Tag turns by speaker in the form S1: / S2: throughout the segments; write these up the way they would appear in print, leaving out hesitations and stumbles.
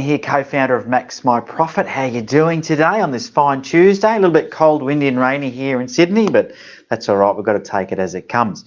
S1: Here, co-founder of Max My Profit. How you doing today on this fine Tuesday? A little bit cold, windy and rainy here in Sydney, but that's all right. We've got to take it as it comes.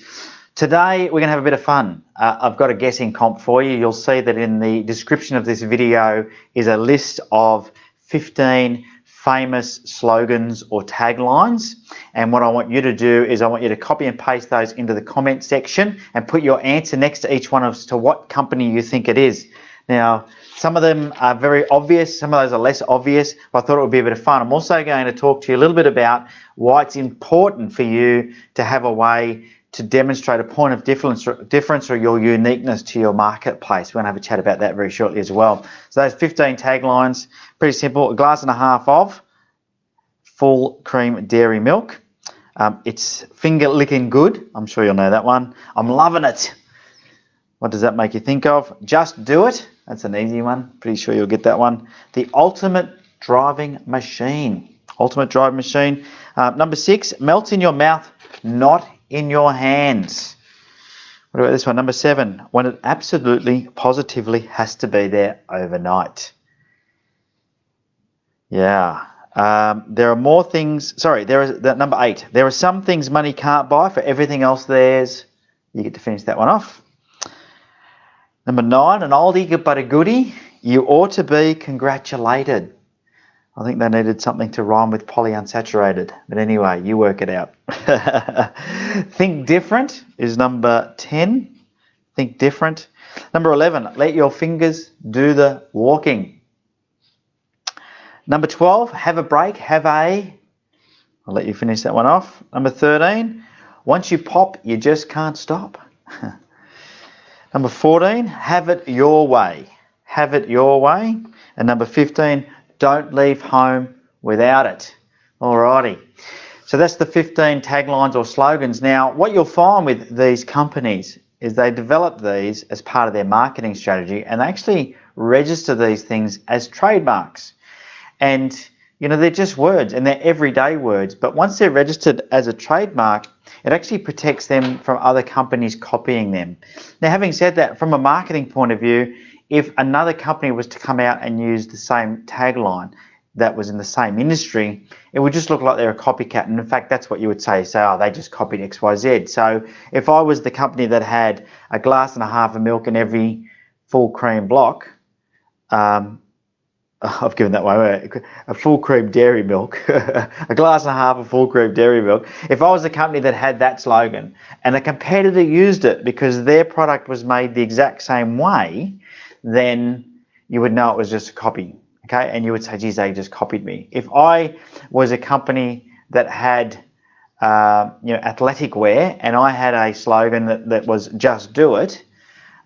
S1: Today, we're going to have a bit of fun. I've got a guessing comp for you. You'll see that in the description of this video is a list of 15 famous slogans or taglines. And what I want you to do is I want you to copy and paste those into the comment section and put your answer next to each one as to what company you think it is. Now, some of them are very obvious, some of those are less obvious, but I thought it would be a bit of fun. I'm also going to talk to you a little bit about why it's important for you to have a way to demonstrate a point of difference or your uniqueness to your marketplace. We're going to have a chat about that very shortly as well. So those 15 taglines, pretty simple. 1.5 glasses of full cream dairy milk. It's finger licking good. I'm sure you'll know that one. I'm loving it. What does that make you think of? Just do it. That's an easy one. Pretty sure you'll get that one. The ultimate driving machine. Ultimate driving machine. Number 6, melts in your mouth, not in your hands. What about this one? Number 7, when it absolutely, positively has to be there overnight. Yeah. There are more things. Sorry, there is that number 8. There are some things money can't buy. For everything else, there's. You get to finish that one off. Number 9, an oldie but a goodie. You ought to be congratulated. I think they needed something to rhyme with polyunsaturated. But anyway, you work it out. Think different is number 10. Think different. Number 11, let your fingers do the walking. Number 12, have a break, I'll let you finish that one off. Number 13, once you pop, you just can't stop. Number 14, have it your way. Have it your way. And number 15, don't leave home without it. Alrighty. So that's the 15 taglines or slogans. Now, what you'll find with these companies is they develop these as part of their marketing strategy and they actually register these things as trademarks. And, you know, they're just words and they're everyday words. But once they're registered as a trademark, it actually protects them from other companies copying them. Now, having said that, from a marketing point of view, if another company was to come out and use the same tagline that was in the same industry, it would just look like they're a copycat. And in fact, that's what you would say, oh, they just copied XYZ. So if I was the company that had 1.5 glasses of milk in every full cream block, I've given that away. A full cream dairy milk, 1.5 glasses of full cream dairy milk. If I was a company that had that slogan and a competitor used it because their product was made the exact same way, then you would know it was just a copy, okay? And you would say, geez, they just copied me. If I was a company that had athletic wear and I had a slogan that was just do it,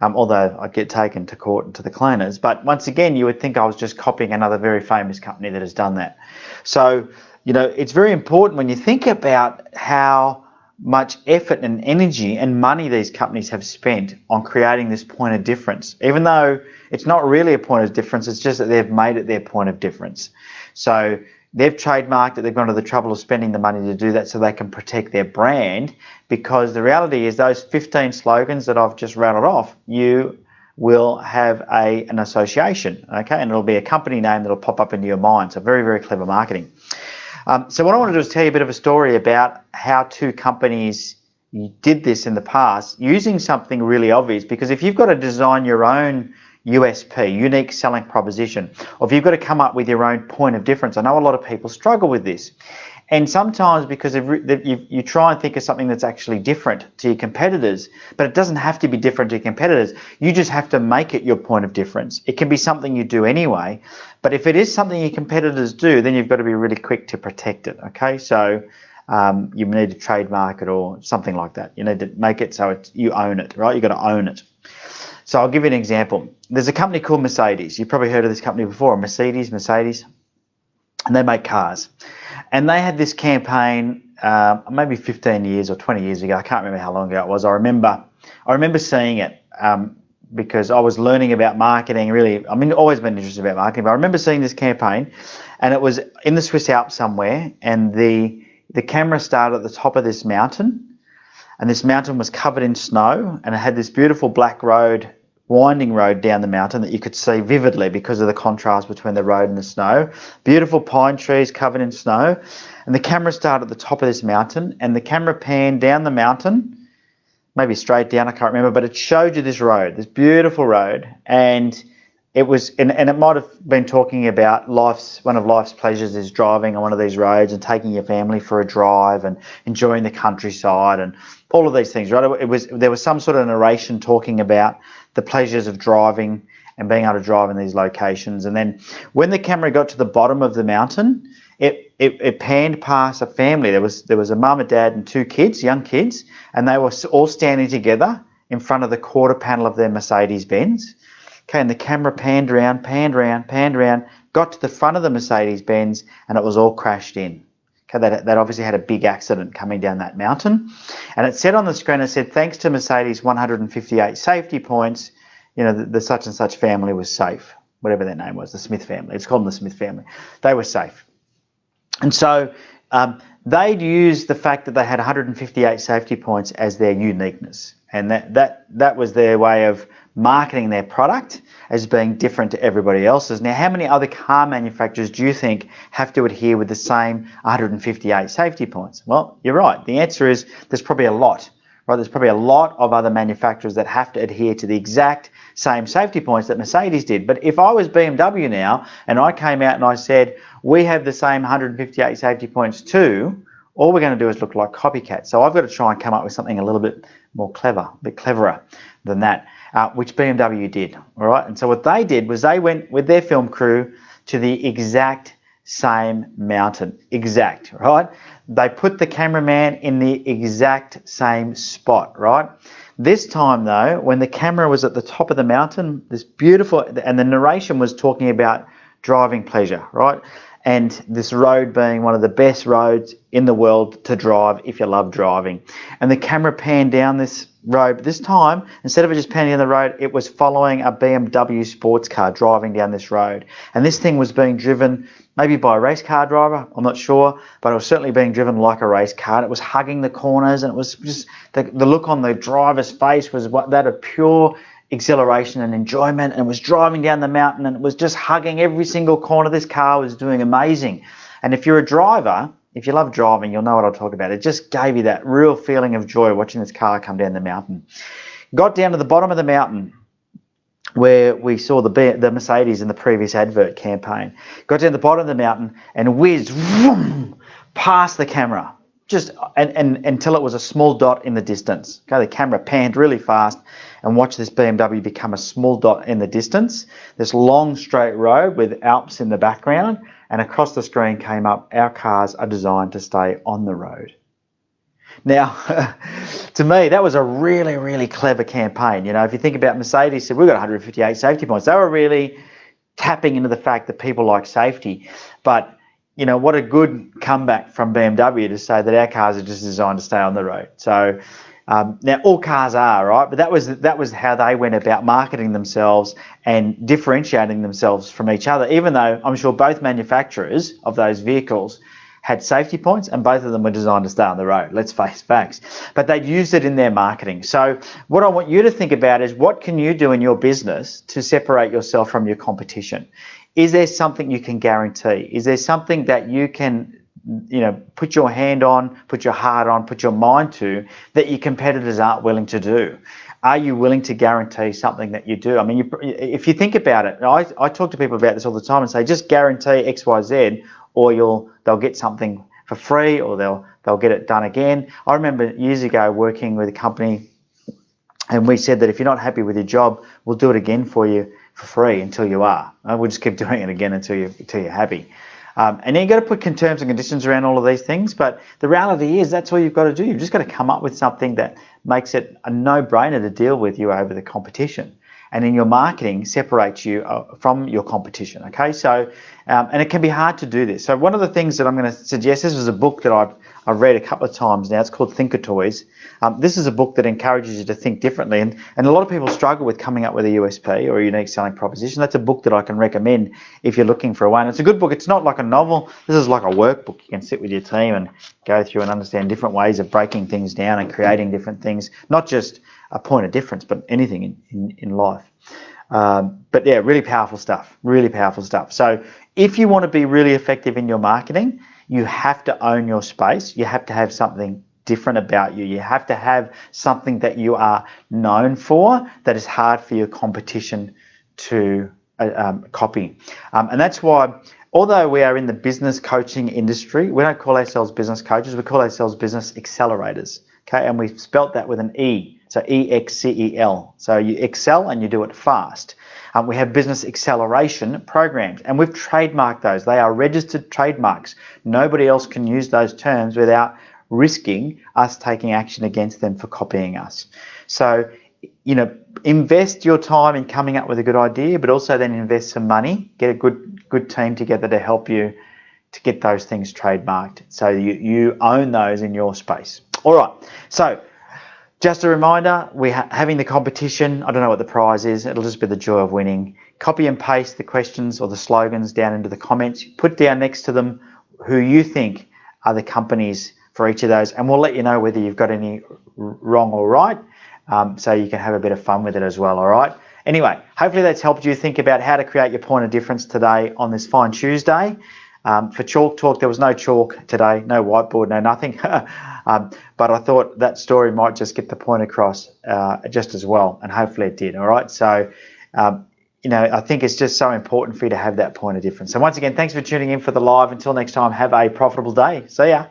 S1: although I'd get taken to court and to the cleaners. But once again, you would think I was just copying another very famous company that has done that. So, you know, it's very important when you think about how much effort and energy and money these companies have spent on creating this point of difference. Even though it's not really a point of difference, it's just that they've made it their point of difference. So they've trademarked it, they've gone to the trouble of spending the money to do that so they can protect their brand, because the reality is those 15 slogans that I've just rattled off, you will have an association, okay? And it'll be a company name that'll pop up into your mind. So very, very clever marketing. So what I want to do is tell you a bit of a story about how 2 companies did this in the past using something really obvious, because if you've got to design your own USP, unique selling proposition, or if you've got to come up with your own point of difference, I know a lot of people struggle with this. And sometimes because you try and think of something that's actually different to your competitors, but it doesn't have to be different to your competitors. You just have to make it your point of difference. It can be something you do anyway, but if it is something your competitors do, then you've got to be really quick to protect it, okay? So you need to trademark it or something like that. You need to make it so you own it, right? You've got to own it. So I'll give you an example. There's a company called Mercedes. You've probably heard of this company before, Mercedes, and they make cars. And they had this campaign maybe 15 years or 20 years ago. I can't remember how long ago it was. I remember seeing it because I was learning about marketing. Really, always been interested about marketing. But I remember seeing this campaign, and it was in the Swiss Alps somewhere. And the camera started at the top of this mountain, and this mountain was covered in snow, and it had this beautiful black road winding road down the mountain that you could see vividly because of the contrast between the road and the snow. Beautiful pine trees covered in snow. And the camera started at the top of this mountain, and the camera panned down the mountain, maybe straight down, I can't remember, but it showed you this road, this beautiful road. And it was, and it might have been talking about one of life's pleasures is driving on one of these roads and taking your family for a drive and enjoying the countryside and all of these things, right? There was some sort of narration talking about the pleasures of driving and being able to drive in these locations. And then when the camera got to the bottom of the mountain, it panned past a family. There was a mum, a dad, and two kids, young kids, and they were all standing together in front of the quarter panel of their Mercedes-Benz. Okay, and the camera panned around, got to the front of the Mercedes-Benz, and it was all crashed in. Okay, that obviously had a big accident coming down that mountain. And it said on the screen, it said, thanks to Mercedes' 158 safety points, the such and such family was safe. Whatever their name was, the Smith family. It's called the Smith family. They were safe. And so they'd used the fact that they had 158 safety points as their uniqueness. And that was their way of marketing their product as being different to everybody else's. Now, how many other car manufacturers do you think have to adhere with the same 158 safety points? Well, you're right. The answer is there's probably a lot. Right? There's probably a lot of other manufacturers that have to adhere to the exact same safety points that Mercedes did. But if I was BMW now and I came out and I said, we have the same 158 safety points too, all we're going to do is look like copycats. So I've got to try and come up with something a little bit more clever, a bit cleverer than that, which BMW did. All right. And so what they did was they went with their film crew to the exact same mountain. Exact, right? They put the cameraman in the exact same spot, right? This time though, when the camera was at the top of the mountain, this beautiful, and the narration was talking about driving pleasure, right? And this road being one of the best roads in the world to drive if you love driving. And the camera panned down this road, but this time, instead of it just panning down the road, it was following a BMW sports car driving down this road. And this thing was being driven maybe by a race car driver, I'm not sure, but it was certainly being driven like a race car. And it was hugging the corners, and it was just, the look on the driver's face was that of pure exhilaration and enjoyment, and it was driving down the mountain, and it was just hugging every single corner. This car was doing amazing. And if you're a driver, if you love driving, you'll know what I'll talk about. It just gave you that real feeling of joy watching this car come down the mountain. Got down to the bottom of the mountain where we saw the Mercedes in the previous advert campaign. Got down to the bottom of the mountain and whizzed past the camera, just and until it was a small dot in the distance. Okay, the camera panned really fast and watched this BMW become a small dot in the distance. This long straight road with Alps in the background, and across the screen came up, our cars are designed to stay on the road. Now, to me, that was a really, really clever campaign. If you think about Mercedes said, we've got 158 safety points. They were really tapping into the fact that people like safety. But, what a good comeback from BMW to say that our cars are just designed to stay on the road. So now all cars are, right? But that was how they went about marketing themselves and differentiating themselves from each other, even though I'm sure both manufacturers of those vehicles had safety points and both of them were designed to stay on the road. Let's face facts. But they'd used it in their marketing. So what I want you to think about is, what can you do in your business to separate yourself from your competition? Is there something you can guarantee? Is there something that you can put your hand on, put your heart on, put your mind to, that your competitors aren't willing to do? Are you willing to guarantee something that you do? I mean, if you think about it, I talk to people about this all the time and say, just guarantee X, Y, Z, or they'll get something for free, or they'll get it done again. I remember years ago working with a company, and we said that if you're not happy with your job, we'll do it again for you for free until you are. And we'll just keep doing it again until you're happy. And then you've got to put terms and conditions around all of these things. But the reality is, that's all you've got to do. You've just got to come up with something that makes it a no-brainer to deal with you over the competition. And in your marketing, separates you from your competition. Okay, so and it can be hard to do this. So one of the things that I'm going to suggest, this is a book that I've read a couple of times now. It's called Thinker Toys. This is a book that encourages you to think differently, and a lot of people struggle with coming up with a USP or a unique selling proposition. That's a book that I can recommend if you're looking for a way. And it's a good book. It's not like a novel. This is like a workbook. You can sit with your team and go through and understand different ways of breaking things down and creating different things, not just a point of difference, but anything in life. But yeah, really powerful stuff, really powerful stuff. So if you want to be really effective in your marketing, you have to own your space. You have to have something different about you. You have to have something that you are known for that is hard for your competition to copy. And that's why, although we are in the business coaching industry, we don't call ourselves business coaches, we call ourselves business accelerators. Okay, and we've spelt that with an E, so EXCEL. So you excel and you do it fast. We have business acceleration programs, and we've trademarked those. They are registered trademarks. Nobody else can use those terms without risking us taking action against them for copying us. So, invest your time in coming up with a good idea, but also then invest some money, get a good team together to help you to get those things trademarked so you own those in your space. All right, so just a reminder, we're having the competition. I don't know what the prize is. It'll just be the joy of winning. Copy and paste the questions or the slogans down into the comments. Put down next to them who you think are the companies for each of those, and we'll let you know whether you've got any wrong or right, so you can have a bit of fun with it as well, all right? Anyway, hopefully that's helped you think about how to create your point of difference today on this fine Tuesday. For Chalk Talk, there was no chalk today, no whiteboard, no nothing. But I thought that story might just get the point across just as well, and hopefully it did, all right? So, I think it's just so important for you to have that point of difference. So once again, thanks for tuning in for the live. Until next time, have a profitable day. See ya.